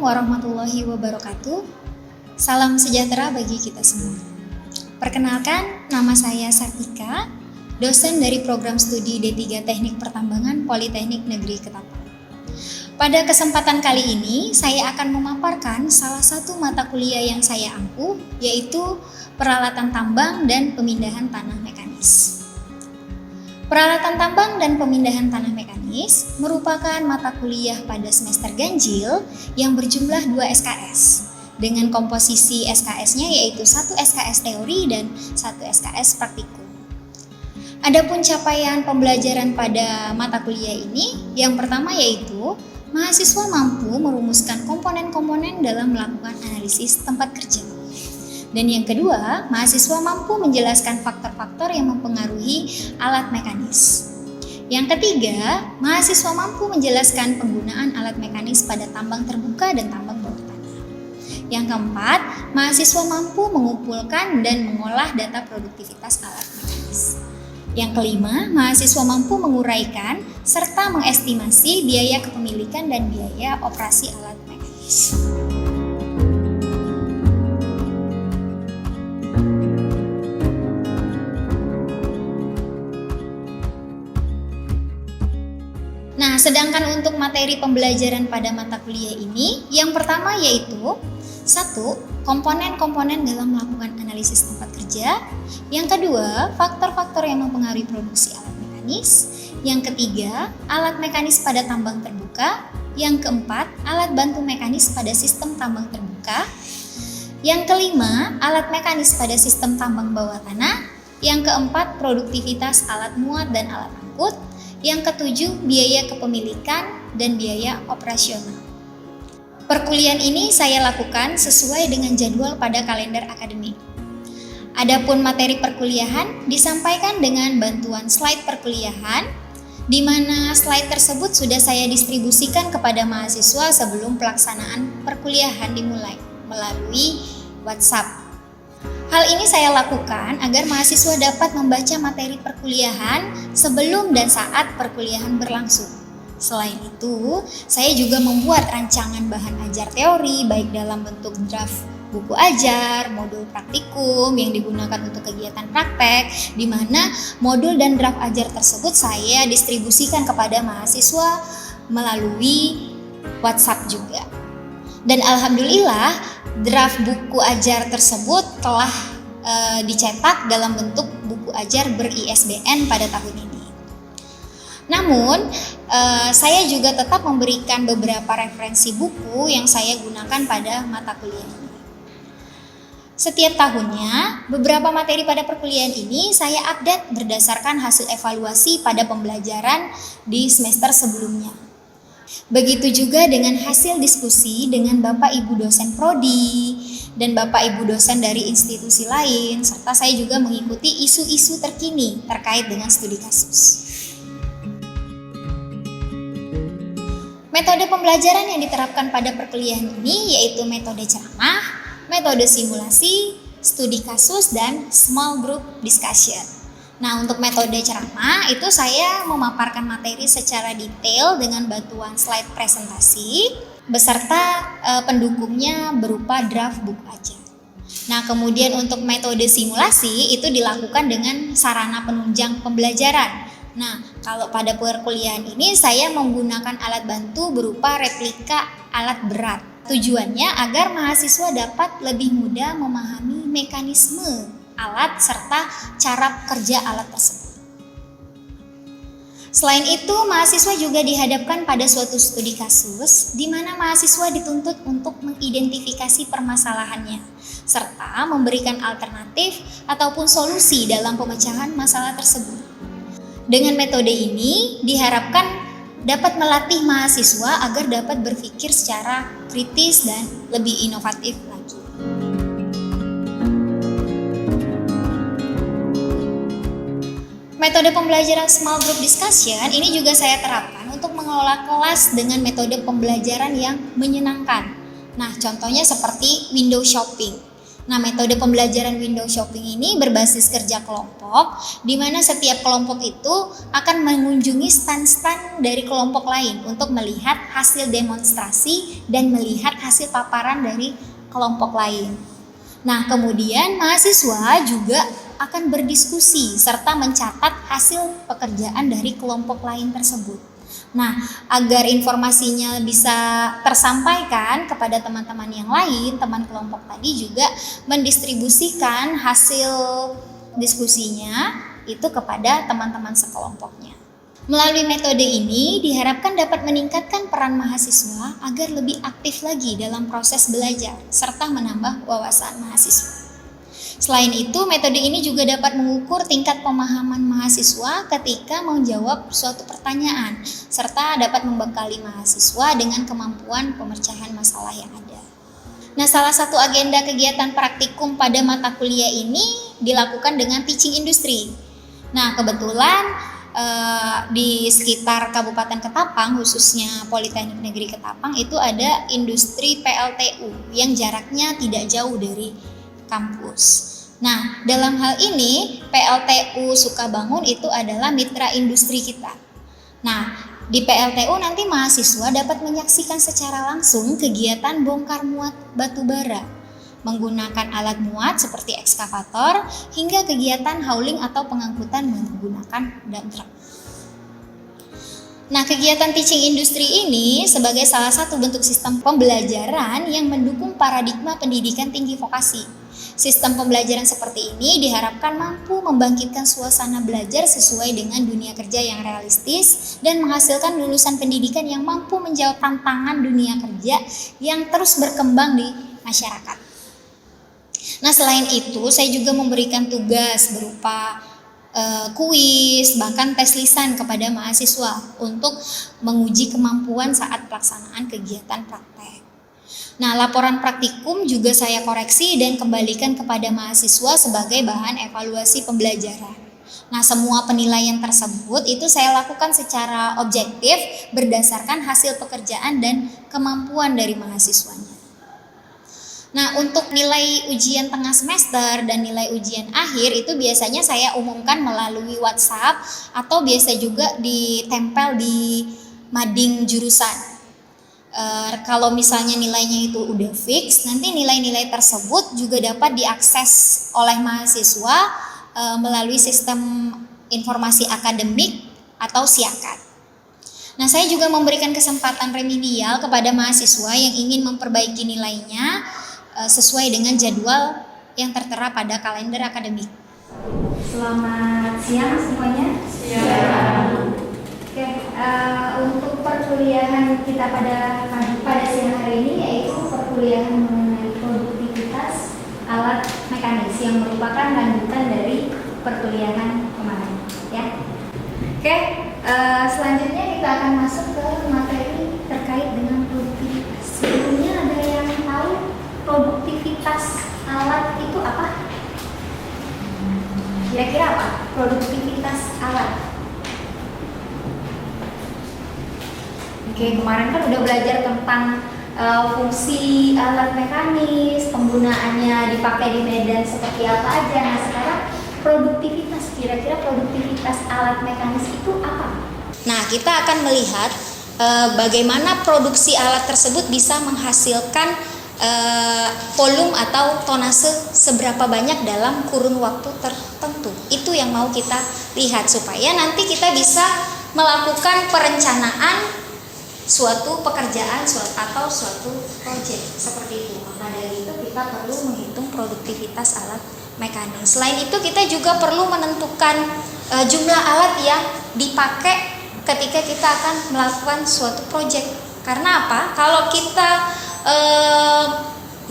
warahmatullahi wabarakatuh. Salam sejahtera bagi kita semua. Perkenalkan, nama saya Sartika, dosen dari program studi D3 Teknik Pertambangan Politeknik Negeri Ketapang. Pada kesempatan kali ini, saya akan memaparkan salah satu mata kuliah yang saya ampu, yaitu peralatan tambang dan pemindahan tanah mekanis. Peralatan tambang dan pemindahan tanah mekanis merupakan mata kuliah pada semester ganjil yang berjumlah 2 SKS dengan komposisi SKS-nya yaitu 1 SKS teori dan 1 SKS praktikum. Adapun capaian pembelajaran pada mata kuliah ini, yang pertama yaitu mahasiswa mampu merumuskan komponen-komponen dalam melakukan analisis tempat kerja. Dan yang kedua, mahasiswa mampu menjelaskan faktor-faktor yang mempengaruhi alat mekanis. Yang ketiga, mahasiswa mampu menjelaskan penggunaan alat mekanis pada tambang terbuka dan tambang bawah tanah. Yang keempat, mahasiswa mampu mengumpulkan dan mengolah data produktivitas alat mekanis. Yang kelima, mahasiswa mampu menguraikan serta mengestimasi biaya kepemilikan dan biaya operasi alat mekanis. Nah, sedangkan untuk materi pembelajaran pada mata kuliah ini, yang pertama yaitu 1. Komponen-komponen dalam melakukan analisis tempat kerja. Yang kedua, faktor-faktor yang mempengaruhi produksi alat mekanis. Yang ketiga, alat mekanis pada tambang terbuka. Yang keempat, alat bantu mekanis pada sistem tambang terbuka. Yang kelima, alat mekanis pada sistem tambang bawah tanah. Yang keempat, produktivitas alat muat dan alat angkut. Yang ketujuh, biaya kepemilikan dan biaya operasional. Perkuliahan ini saya lakukan sesuai dengan jadwal pada kalender akademik. Adapun materi perkuliahan disampaikan dengan bantuan slide perkuliahan, di mana slide tersebut sudah saya distribusikan kepada mahasiswa sebelum pelaksanaan perkuliahan dimulai melalui WhatsApp. Hal ini saya lakukan agar mahasiswa dapat membaca materi perkuliahan sebelum dan saat perkuliahan berlangsung. Selain itu, saya juga membuat rancangan bahan ajar teori baik dalam bentuk draft buku ajar, modul praktikum yang digunakan untuk kegiatan praktek, di mana modul dan draft ajar tersebut saya distribusikan kepada mahasiswa melalui WhatsApp juga. Dan alhamdulillah, draft buku ajar tersebut telah dicetak dalam bentuk buku ajar ber-ISBN pada tahun ini. Namun, saya juga tetap memberikan beberapa referensi buku yang saya gunakan pada mata kuliah ini. Setiap tahunnya, beberapa materi pada perkuliahan ini saya update berdasarkan hasil evaluasi pada pembelajaran di semester sebelumnya. Begitu juga dengan hasil diskusi dengan Bapak Ibu dosen prodi dan Bapak Ibu dosen dari institusi lain, serta saya juga mengikuti isu-isu terkini terkait dengan studi kasus. Metode pembelajaran yang diterapkan pada perkuliahan ini yaitu metode ceramah, metode simulasi, studi kasus, dan small group discussion. Nah, untuk metode ceramah itu saya memaparkan materi secara detail dengan bantuan slide presentasi beserta pendukungnya berupa draft buku ajar. Nah, kemudian untuk metode simulasi itu dilakukan dengan sarana penunjang pembelajaran. Nah, kalau pada perkuliahan ini saya menggunakan alat bantu berupa replika alat berat. Tujuannya agar mahasiswa dapat lebih mudah memahami mekanisme alat serta cara kerja alat tersebut. Selain itu, mahasiswa juga dihadapkan pada suatu studi kasus di mana mahasiswa dituntut untuk mengidentifikasi permasalahannya serta memberikan alternatif ataupun solusi dalam pemecahan masalah tersebut. Dengan metode ini diharapkan dapat melatih mahasiswa agar dapat berpikir secara kritis dan lebih inovatif lagi. Metode pembelajaran small group discussion ini juga saya terapkan untuk mengelola kelas dengan metode pembelajaran yang menyenangkan. Nah, contohnya seperti window shopping. Nah, metode pembelajaran window shopping ini berbasis kerja kelompok, di mana setiap kelompok itu akan mengunjungi stand-stand dari kelompok lain untuk melihat hasil demonstrasi dan melihat hasil paparan dari kelompok lain. Nah, kemudian mahasiswa juga akan berdiskusi serta mencatat hasil pekerjaan dari kelompok lain tersebut. Nah, agar informasinya bisa tersampaikan kepada teman-teman yang lain, teman kelompok tadi juga mendistribusikan hasil diskusinya itu kepada teman-teman sekelompoknya. Melalui metode ini diharapkan dapat meningkatkan peran mahasiswa agar lebih aktif lagi dalam proses belajar serta menambah wawasan mahasiswa. Selain itu, metode ini juga dapat mengukur tingkat pemahaman mahasiswa ketika menjawab suatu pertanyaan, serta dapat membekali mahasiswa dengan kemampuan pemecahan masalah yang ada. Nah, salah satu agenda kegiatan praktikum pada mata kuliah ini dilakukan dengan teaching industry. Nah, kebetulan di sekitar Kabupaten Ketapang, khususnya Politeknik Negeri Ketapang, itu ada industri PLTU yang jaraknya tidak jauh dari kampus. Nah, dalam hal ini PLTU Sukabangun itu adalah mitra industri kita. Nah, di PLTU nanti mahasiswa dapat menyaksikan secara langsung kegiatan bongkar muat batu bara menggunakan alat muat seperti ekskavator hingga kegiatan hauling atau pengangkutan menggunakan dump truck. Nah, kegiatan teaching industri ini sebagai salah satu bentuk sistem pembelajaran yang mendukung paradigma pendidikan tinggi vokasi. Sistem pembelajaran seperti ini diharapkan mampu membangkitkan suasana belajar sesuai dengan dunia kerja yang realistis dan menghasilkan lulusan pendidikan yang mampu menjawab tantangan dunia kerja yang terus berkembang di masyarakat. Nah, selain itu saya juga memberikan tugas berupa kuis, bahkan tes lisan kepada mahasiswa untuk menguji kemampuan saat pelaksanaan kegiatan praktek. Nah, laporan praktikum juga saya koreksi dan kembalikan kepada mahasiswa sebagai bahan evaluasi pembelajaran. Nah, semua penilaian tersebut itu saya lakukan secara objektif berdasarkan hasil pekerjaan dan kemampuan dari mahasiswanya. Nah, untuk nilai ujian tengah semester dan nilai ujian akhir itu biasanya saya umumkan melalui WhatsApp atau biasa juga ditempel di mading jurusan. Kalau misalnya nilainya itu udah fix, nanti nilai-nilai tersebut juga dapat diakses oleh mahasiswa melalui sistem informasi akademik atau SIAKAD. Nah, saya juga memberikan kesempatan remedial kepada mahasiswa yang ingin memperbaiki nilainya sesuai dengan jadwal yang tertera pada kalender akademik. Selamat siang semuanya. Siang. Oke, untuk perkuliahan kita pada siang hari ini yaitu perkuliahan mengenai produktivitas alat mekanis yang merupakan lanjutan dari perkuliahan kemarin, ya. Oke, selanjutnya kita akan masuk ke materi terkait dengan produktivitas. Sebelumnya ada yang tahu produktivitas alat itu apa? Kira-kira apa produktivitas alat? Oke, kemarin kan udah belajar tentang fungsi alat mekanis, penggunaannya dipakai di medan seperti apa aja. Nah, sekarang produktivitas, kira-kira produktivitas alat mekanis itu apa? Nah, kita akan melihat bagaimana produksi alat tersebut bisa menghasilkan volume atau tonase seberapa banyak dalam kurun waktu tertentu. Itu yang mau kita lihat supaya nanti kita bisa melakukan perencanaan suatu pekerjaan atau suatu proyek seperti itu. Maka dari itu kita perlu menghitung produktivitas alat mekanis. Selain itu kita juga perlu menentukan jumlah alat yang dipakai ketika kita akan melakukan suatu proyek. Karena apa? Kalau kita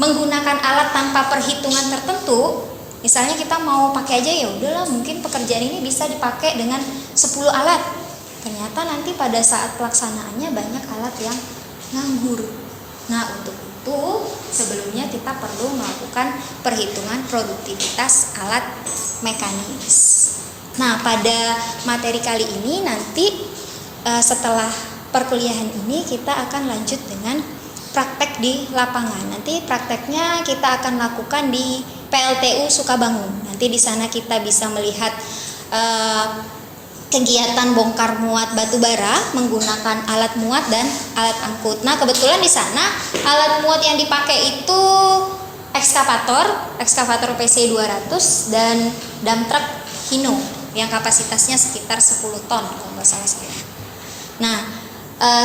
menggunakan alat tanpa perhitungan tertentu, misalnya kita mau pakai aja ya udahlah, mungkin pekerjaan ini bisa dipakai dengan 10 alat. Ternyata nanti pada saat pelaksanaannya banyak alat yang nganggur. Nah, untuk itu sebelumnya kita perlu melakukan perhitungan produktivitas alat mekanis. Nah, pada materi kali ini nanti setelah perkuliahan ini kita akan lanjut dengan praktek di lapangan. Nanti prakteknya kita akan lakukan di PLTU Sukabangun. Nanti di sana kita bisa melihat kegiatan bongkar muat batu bara menggunakan alat muat dan alat angkut. Nah, kebetulan di sana alat muat yang dipakai itu ekskavator PC 200 dan dump truck Hino yang kapasitasnya sekitar 10 ton kalau nggak salah saya. Nah,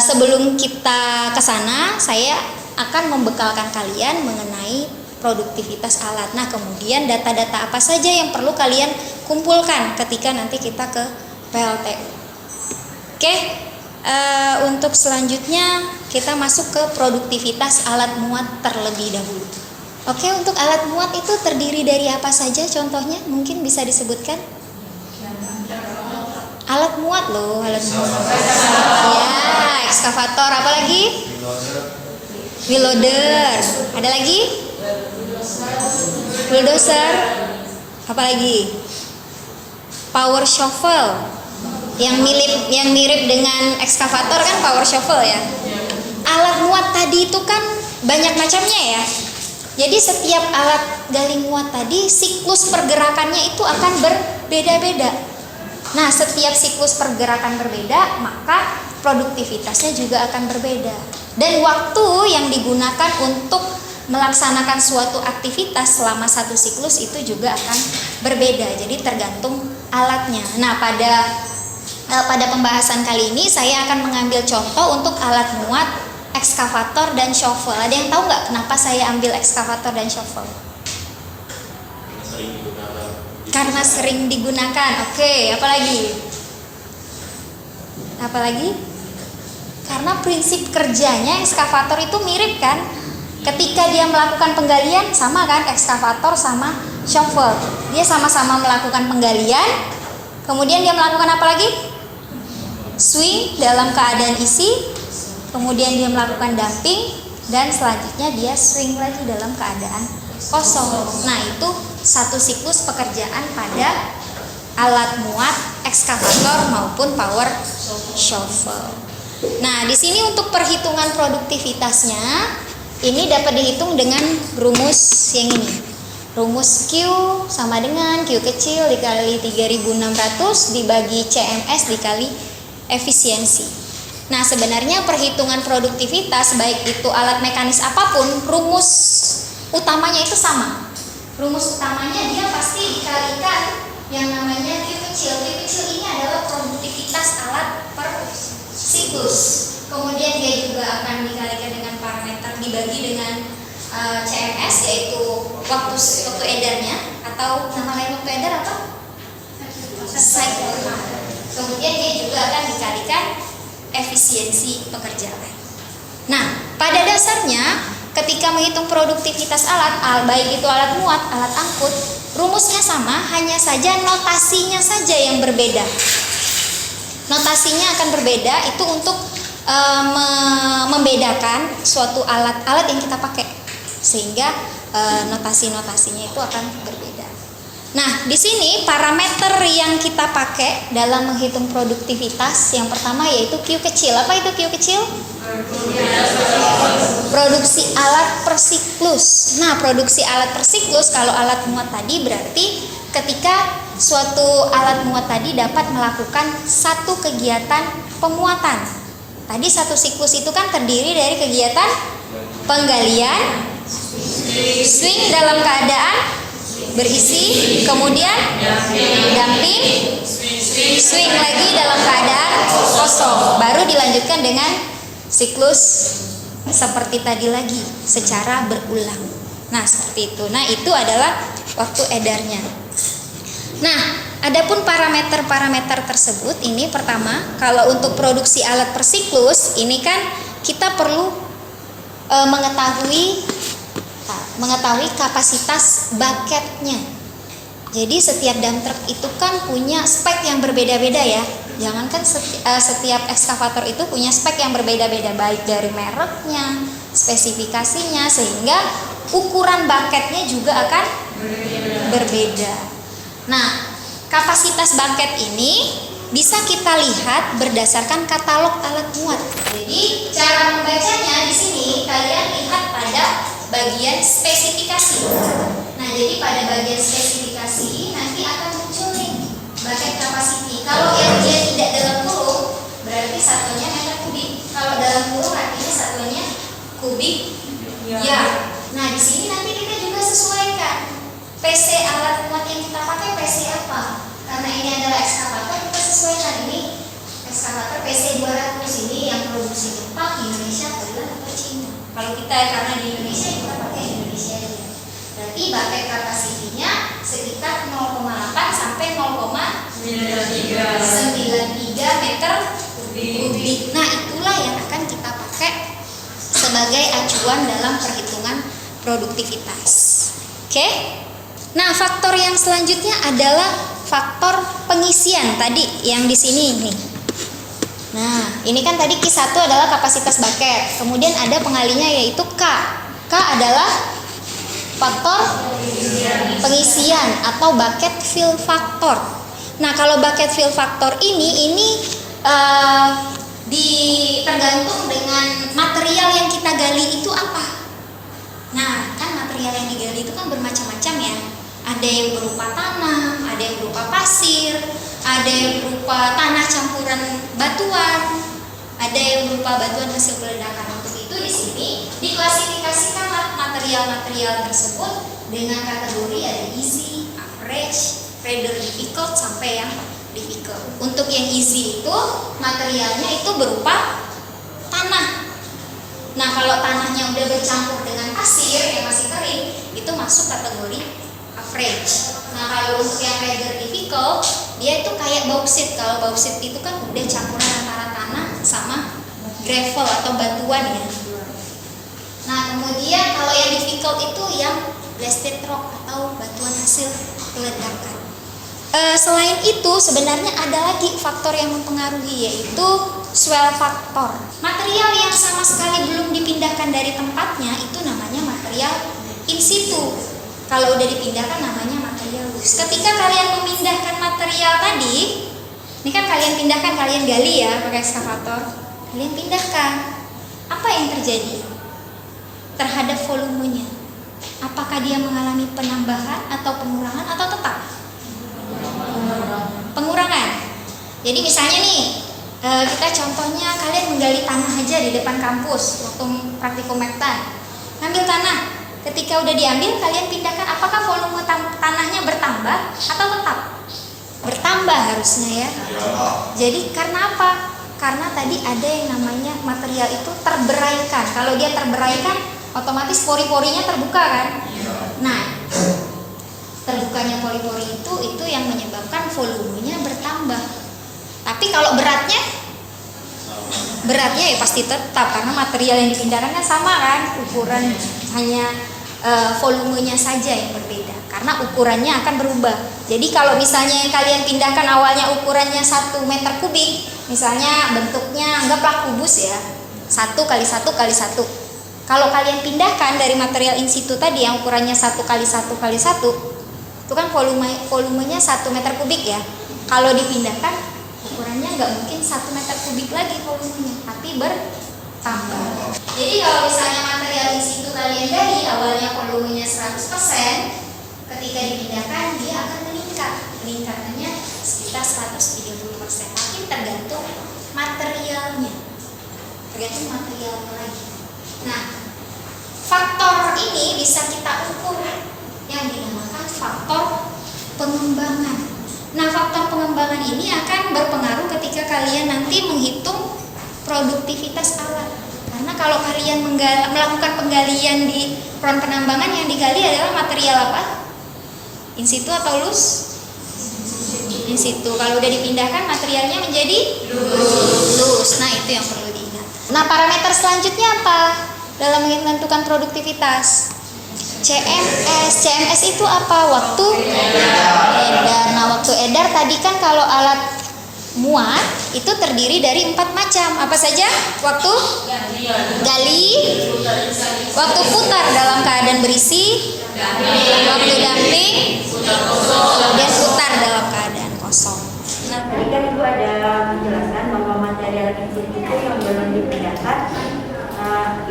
sebelum kita ke sana, saya akan membekalkan kalian mengenai produktivitas alat. Nah, kemudian data-data apa saja yang perlu kalian kumpulkan ketika nanti kita ke PLTU. Oke, untuk selanjutnya kita masuk ke produktivitas alat muat terlebih dahulu. Oke, untuk alat muat itu terdiri dari apa saja? Contohnya mungkin bisa disebutkan? Alat muat loh, alat muat. Ya, ekskavator, apa lagi? Wheel loader. Ada lagi? Bulldozer. Apa lagi? Power shovel. Yang mirip dengan ekskavator kan power shovel ya. Alat muat tadi itu kan banyak macamnya ya. Jadi setiap alat gali muat tadi siklus pergerakannya itu akan berbeda-beda. Nah, setiap siklus pergerakan berbeda, maka produktivitasnya juga akan berbeda. Dan waktu yang digunakan untuk melaksanakan suatu aktivitas selama satu siklus itu juga akan berbeda. Jadi tergantung alatnya. Nah, pada pembahasan kali ini saya akan mengambil contoh untuk alat muat ekskavator dan shovel. Ada yang tahu nggak kenapa saya ambil ekskavator dan shovel? Karena sering digunakan. Oke, apa lagi? Karena prinsip kerjanya ekskavator itu mirip kan? Ketika dia melakukan penggalian sama kan, ekskavator sama shovel. Dia sama-sama melakukan penggalian. Kemudian dia melakukan apa lagi? Swing dalam keadaan isi. Kemudian dia melakukan dumping dan selanjutnya dia swing lagi dalam keadaan kosong. Nah, itu satu siklus pekerjaan pada alat muat ekskavator maupun power shovel. Nah, di sini untuk perhitungan produktivitasnya ini dapat dihitung dengan rumus yang ini. Rumus Q sama dengan Q kecil dikali 3600 dibagi CMS dikali efisiensi. Nah, sebenarnya perhitungan produktivitas baik itu alat mekanis apapun, rumus utamanya itu sama. Rumus utamanya dia pasti dikalikan yang namanya Q kecil. Q kecil ini adalah produktivitas alat per siklus. Kemudian dia juga akan dikalikan dengan parameter dibagi dengan CMS yaitu waktu edarnya atau nama lain waktu edar apa? Cycle time. Kemudian dia juga akan dikalikan efisiensi pekerjaan. Nah, pada dasarnya ketika menghitung produktivitas alat, baik itu alat muat, alat angkut, rumusnya sama, hanya saja notasinya saja yang berbeda. Notasinya akan berbeda itu untuk membedakan suatu alat yang kita pakai, sehingga notasi-notasinya itu akan berbeda. Nah, di sini parameter yang kita pakai dalam menghitung produktivitas yang pertama yaitu Q kecil. Apa itu Q kecil? Produksi alat per siklus. Nah, produksi alat per siklus kalau alat muat tadi berarti ketika suatu alat muat tadi dapat melakukan satu kegiatan pemuatan. Tadi satu siklus itu kan terdiri dari kegiatan penggalian, swing dalam keadaan berisi, kemudian dumping, swing lagi dalam keadaan kosong, baru dilanjutkan dengan siklus seperti tadi lagi secara berulang. Nah, seperti itu. Nah, itu adalah waktu edarnya. Nah, adapun parameter-parameter tersebut ini pertama, kalau untuk produksi alat per siklus ini kan kita perlu mengetahui kapasitas bucketnya. Jadi setiap dump truck itu kan punya spek yang berbeda-beda ya. Jangankan setiap ekskavator itu punya spek yang berbeda-beda, baik dari mereknya, spesifikasinya, sehingga ukuran bucketnya juga akan berbeda. Nah, kapasitas bucket ini bisa kita lihat berdasarkan katalog alat muat. Jadi cara membacanya di sini kalian lihat pada bagian spesifikasi. Nah, jadi pada bagian spesifikasi nanti akan muncul nih bucket capacity. Kalau yang dia tidak dalam kurung berarti satuannya meter kubik. Kalau dalam kurung artinya satuannya kubik. Ya. Nah, di sini nanti kita juga sesuaikan PC alat muat yang kita pakai PC apa. Karena ini adalah ekskavator, kita sesuaikan ini ekskavator PC 200 ini yang produksi Jepang, Indonesia, Thailand atau Cina. Kalau kita karena di Indonesia kita pakai Indonesia aja. Berarti bucket kapasitinya sekitar 0,8 sampai 0,93 meter kubik. Nah, itulah yang akan kita pakai sebagai acuan dalam perhitungan produktivitas. Oke? Nah, faktor yang selanjutnya adalah faktor pengisian tadi yang di sini nih. Nah, ini kan tadi Q1 adalah kapasitas bucket. Kemudian ada pengalinya yaitu K. K adalah faktor pengisian atau bucket fill factor. Nah, kalau bucket fill factor ini tergantung dengan material yang kita gali itu apa. Nah, kan material yang digali itu kan bermacam-macam ya. Ada yang berupa tanah, ada yang berupa pasir, ada yang berupa tanah campuran batuan, ada yang berupa batuan hasil peledakan. Untuk itu di sini diklasifikasikan material-material tersebut dengan kategori ada easy, average, rather difficult sampai yang difficult. Untuk yang easy itu materialnya itu berupa tanah. Nah, kalau tanahnya udah bercampur dengan pasir yang masih kering, itu masuk kategori average. Nah, kalau untuk yang rather difficult, dia itu kayak bauxit. Kalau bauxit itu kan udah campuran antara tanah sama gravel atau batuan ya. Nah, kemudian kalau yang difficult itu yang blasted rock atau batuan hasil peledakan. Selain itu sebenarnya ada lagi faktor yang mempengaruhi yaitu swell factor. Material yang sama sekali belum dipindahkan dari tempatnya itu namanya material in situ. Kalau udah dipindahkan namanya material loose. Ketika kalian memindahkan material tadi, ini kan kalian pindahkan, kalian gali ya pakai ekskavator. Kalian pindahkan. Apa yang terjadi terhadap volumenya? Apakah dia mengalami penambahan atau pengurangan atau tetap? Pengurangan. Jadi misalnya nih, kita contohnya kalian menggali tanah aja di depan kampus waktu praktikum Mektan. Ngambil tanah. Ketika udah diambil, kalian pindahkan, apakah volume tanahnya bertambah atau tetap? Bertambah harusnya ya. Jadi karena apa? Karena tadi ada yang namanya material itu terberaikan. Kalau dia terberaikan, otomatis pori-porinya terbuka kan? Nah, terbukanya pori-pori itu yang menyebabkan volumenya bertambah. Tapi kalau beratnya ya pasti tetap karena material yang dipindahkan kan sama kan, ukuran hanya volumenya saja yang berbeda karena ukurannya akan berubah. Jadi kalau misalnya yang kalian pindahkan awalnya ukurannya 1 meter kubik, misalnya bentuknya anggaplah kubus ya, 1 kali 1 kali 1. Kalau kalian pindahkan dari material in situ tadi yang ukurannya 1 kali 1 kali 1, itu kan volumenya 1 meter kubik ya. Kalau dipindahkan ukurannya nggak mungkin 1 meter kubik lagi volumenya, tapi bertambah. Jadi kalau misalnya material in situ kalian gali awalnya volumenya 100%, ketika dipindahkan dia akan meningkat. Peningkatannya sekitar 130%. Tapi tergantung materialnya. Tergantung materialnya lagi. Nah, faktor ini bisa kita ukur yang dinamakan faktor pengembangan. Nah, faktor pengembangan ini akan berpengaruh ketika kalian nanti menghitung produktivitas alat. Karena kalau kalian melakukan penggalian di peron penambangan, yang digali adalah material apa? In situ atau loose? In situ. Kalau udah dipindahkan materialnya menjadi loose. Nah, itu yang perlu diingat. Nah, parameter selanjutnya apa dalam menentukan produktivitas? CMS itu apa? Waktu edar. Nah, waktu edar tadi kan kalau alat muat itu terdiri dari 4 macam. Apa saja? Waktu gali, waktu putar dalam keadaan berisi, waktu damping, kemudian putar dalam keadaan kosong. Nah, kan Ibu ada menjelaskan bahwa material rigid itu yang belum dipindahkan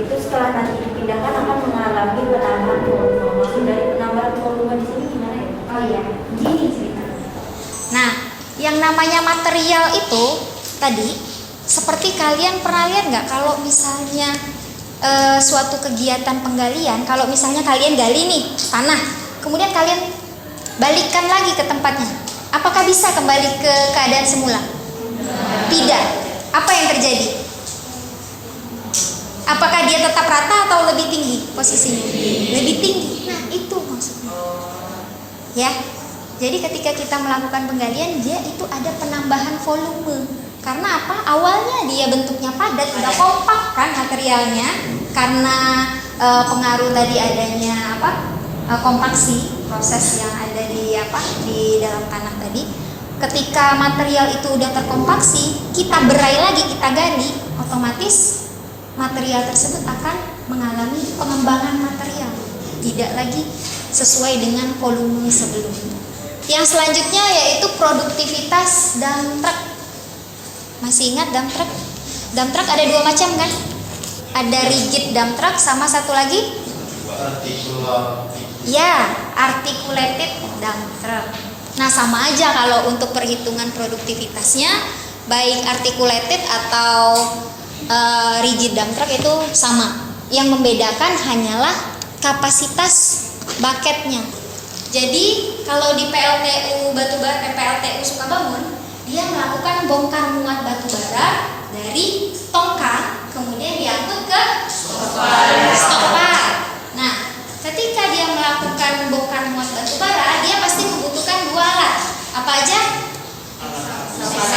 itu setelah nanti dipindahkan akan mengalami penambahan volume. Maksud dari penambahan volume di sini gimana ya? Oh iya, gini ceritanya. Nah, yang namanya material itu tadi, seperti kalian pernah lihat nggak kalau misalnya suatu kegiatan penggalian, kalau misalnya kalian gali nih tanah, kemudian kalian balikkan lagi ke tempatnya, apakah bisa kembali ke keadaan semula? Tidak. Apa yang terjadi? Apakah dia tetap rata atau lebih tinggi posisinya? Lebih tinggi. Nah, itu maksudnya. Ya. Jadi ketika kita melakukan penggalian, dia itu ada penambahan volume. Karena apa? Awalnya dia bentuknya padat, udah kompak kan materialnya, karena pengaruh tadi adanya kompaksi, proses yang ada di dalam tanah tadi. Ketika material itu udah terkompaksi, kita berai lagi, kita gali, otomatis material tersebut akan mengalami pengembangan material, tidak lagi sesuai dengan volume sebelumnya. Yang selanjutnya yaitu produktivitas dump truck. Masih ingat dump truck? Dump truck ada dua macam kan? Ada rigid dump truck sama satu lagi? Ya, articulated dump truck. Nah, sama aja kalau untuk perhitungan produktivitasnya, baik articulated atau rigid dump truck itu sama. Yang membedakan hanyalah kapasitas bucketnya. Jadi kalau di PLTU Batubara, PLTU Sukabangun, dia melakukan bongkar muat batu bara dari tongkang, kemudian diangkut ke stopper. Nah, ketika dia melakukan bongkar muat batu bara, dia pasti membutuhkan dua alat. Apa aja?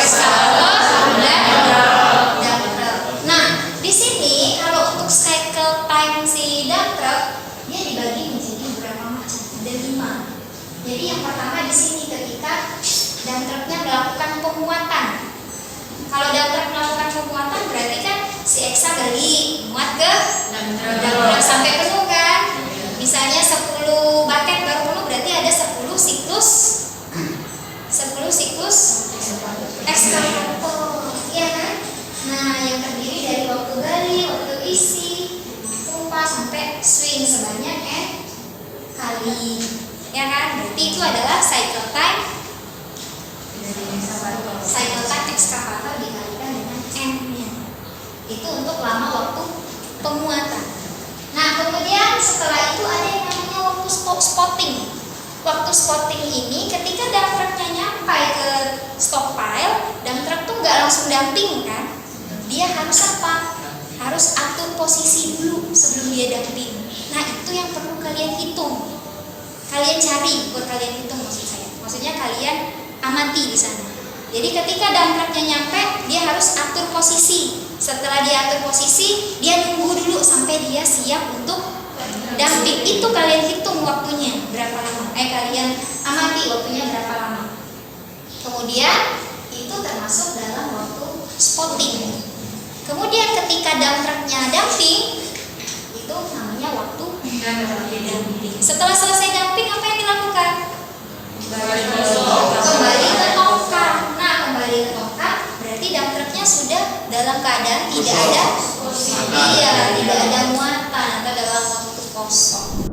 Eskavator dan dump truck. Nah, di sini kalau untuk cycle time si dump truck, dia dibagi menjadi berapa macam? Ada 5. Jadi yang pertama di sini ketika dump trucknya melakukan pemuatan. Kalau dump truck melakukan pemuatan berarti kan si Eksa gali muat ke dump truck sampai penuh kan. Misalnya 10 bucket baru penuh, berarti ada 10 siklus ekskavator, ya kan? Nah, yang terdiri dari waktu gali, waktu isi, tumpah sampai swing sebanyak kali, ya kan? Berarti itu adalah cycle time ekskavator dikalikan dengan M-nya. Itu untuk lama waktu pemuatan. Nah, kemudian setelah itu ada yang namanya waktu spotting. Waktu spotting ini ketika dump trucknya nyampe ke stockpile, dump truck tuh nggak langsung dumping kan? Dia harus apa? Harus atur posisi dulu sebelum dia dumping. Nah, itu yang perlu kalian hitung. Kalian cari, buat kalian hitung maksud saya. Maksudnya kalian amati di sana. Jadi ketika dump trucknya nyampe, dia harus atur posisi. Setelah dia atur posisi, dia nunggu dulu sampai dia siap untuk dumping. Itu kalian hitung waktunya berapa lama. Kalian amati waktunya berapa lama. Kemudian itu termasuk dalam waktu spotting. Kemudian ketika dump trucknya dumping, itu namanya waktu dumping. Setelah selesai dumping, apa yang dilakukan? Kembali ke tongkang. Nah, kembali ke tongkang berarti dump trucknya sudah dalam keadaan tidak ada muatan atau dalam waktu kosong.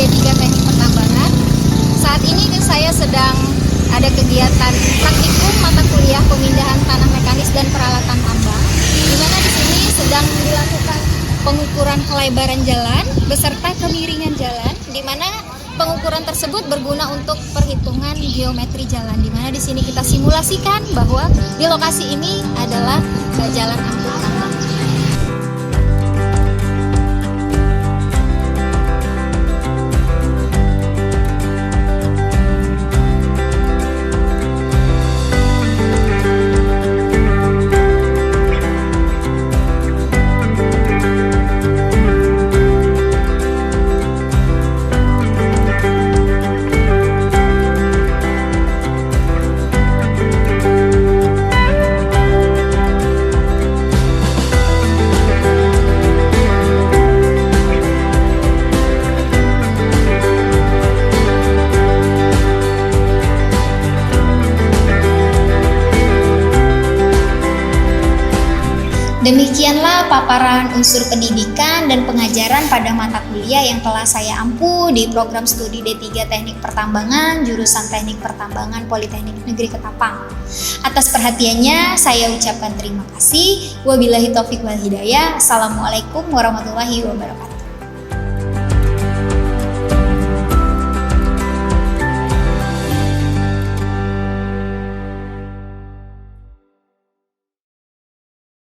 D3 Teknik Pertambangan. Saat ini saya sedang ada kegiatan praktikum mata kuliah pemindahan tanah mekanis dan peralatan tambang, di mana di sini sedang dilakukan pengukuran kelebaran jalan beserta kemiringan jalan, di mana pengukuran tersebut berguna untuk perhitungan geometri jalan, di mana di sini kita simulasikan bahwa di lokasi ini adalah jalan angkut tambang. Demikianlah paparan unsur pendidikan dan pengajaran pada mata kuliah yang telah saya ampu di program studi D3 Teknik Pertambangan, jurusan Teknik Pertambangan Politeknik Negeri Ketapang. Atas perhatiannya saya ucapkan terima kasih. Wabillahi taufiq wal hidayah. Assalamualaikum warahmatullahi wabarakatuh.